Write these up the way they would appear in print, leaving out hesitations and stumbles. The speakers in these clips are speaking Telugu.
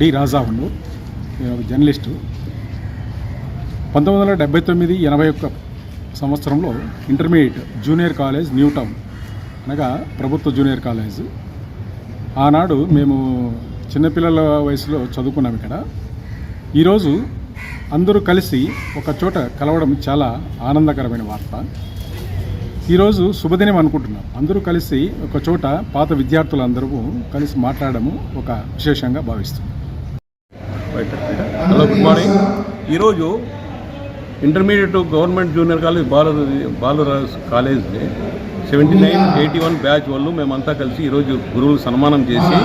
డి రాజా ఉన్నూర్, నేను ఒక జర్నలిస్టు. 1979-81 సంవత్సరంలో intermediate junior college new town అనగా ప్రభుత్వ జూనియర్ కాలేజ్. ఆనాడు మేము చిన్నపిల్లల వయసులో చదువుకున్నాం ఇక్కడ. ఈరోజు అందరూ కలిసి ఒక చోట కలవడం చాలా ఆనందకరమైన వార్త. ఈరోజు శుభదినం అనుకుంటున్నాం. అందరూ కలిసి ఒక చోట పాత విద్యార్థులందరూ కలిసి మాట్లాడము ఒక విశేషంగా భావిస్తున్నాం. Hello, good morning. ఈరోజు intermediate government junior college Baluraj college 79-81 batch వాళ్ళు మేమంతా కలిసి ఈరోజు గురువులు సన్మానం చేసి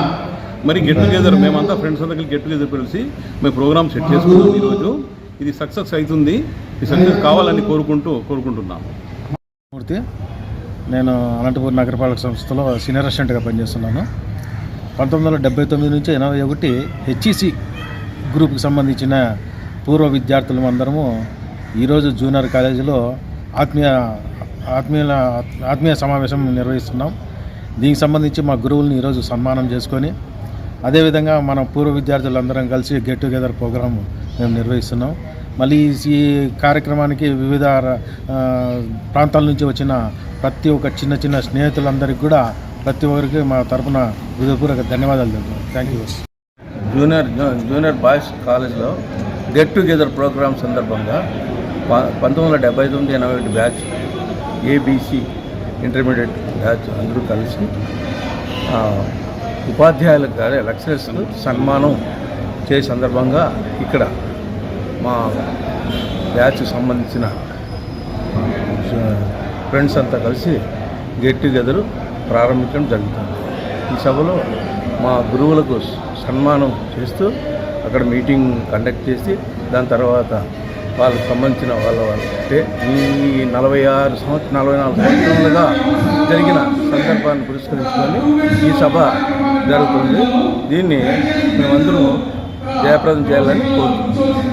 మరి గెట్ టుగెదర్, మేమంతా ఫ్రెండ్స్ అందరికీ గెట్ టుగెదర్ కలిసి మేము ప్రోగ్రామ్ సెట్ చేసుకున్నాం. ఈరోజు ఇది సక్సెస్ అవుతుంది. ఈ సక్సెస్ కావాలని కోరుకుంటున్నాము. మూర్తి, నేను అనంతపురం నగరపాలక సంస్థలో సీనియర్ అసిస్టెంట్గా పనిచేస్తున్నాను. 1979 నుంచి 81 హెచ్ఈసి గ్రూప్కి సంబంధించిన పూర్వ విద్యార్థులు అందరము ఈరోజు జూనియర్ కాలేజీలో ఆత్మీయ సమావేశం నిర్వహిస్తున్నాం. దీనికి సంబంధించి మా గురువులను ఈరోజు సన్మానం చేసుకొని అదేవిధంగా మన పూర్వ విద్యార్థులందరం కలిసి గెట్ టుగెదర్ ప్రోగ్రాము మేము నిర్వహిస్తున్నాం. మళ్ళీ ఈ కార్యక్రమానికి వివిధ ప్రాంతాల నుంచి వచ్చిన ప్రతి ఒక్క చిన్న స్నేహితులందరికీ కూడా ప్రతి ఒక్కరికి మా తరఫున హృదయపూర్వక ధన్యవాదాలు తెలుపుతున్నాం. Thank you. జూనియర్ బాయ్స్ కాలేజ్లో గెట్ టుగెదర్ ప్రోగ్రాం సందర్భంగా 1979-81 బ్యాచ్ ఏబీసీ ఇంటర్మీడియట్ బ్యాచ్ అందరూ కలిసి ఉపాధ్యాయులకు కానీ లెక్చరర్స్కు సన్మానం చేసే సందర్భంగా ఇక్కడ మా బ్యాచ్ సంబంధించిన ఫ్రెండ్స్ అంతా కలిసి గెట్ టుగెదర్ ప్రారంభించడం జరుగుతుంది. ఈ సభలో మా గురువులకు సన్మానం చేస్తూ అక్కడ మీటింగ్ కండక్ట్ చేసి దాని తర్వాత వాళ్ళకు సంబంధించిన అంటే ఈ 44 సంవత్సరాలుగా జరిగిన సందర్భాన్ని పురస్కరించుకొని ఈ సభ జరుగుతుంది. దీన్ని మేమందరం జయప్రదం చేయాలని కోరుతున్నాం.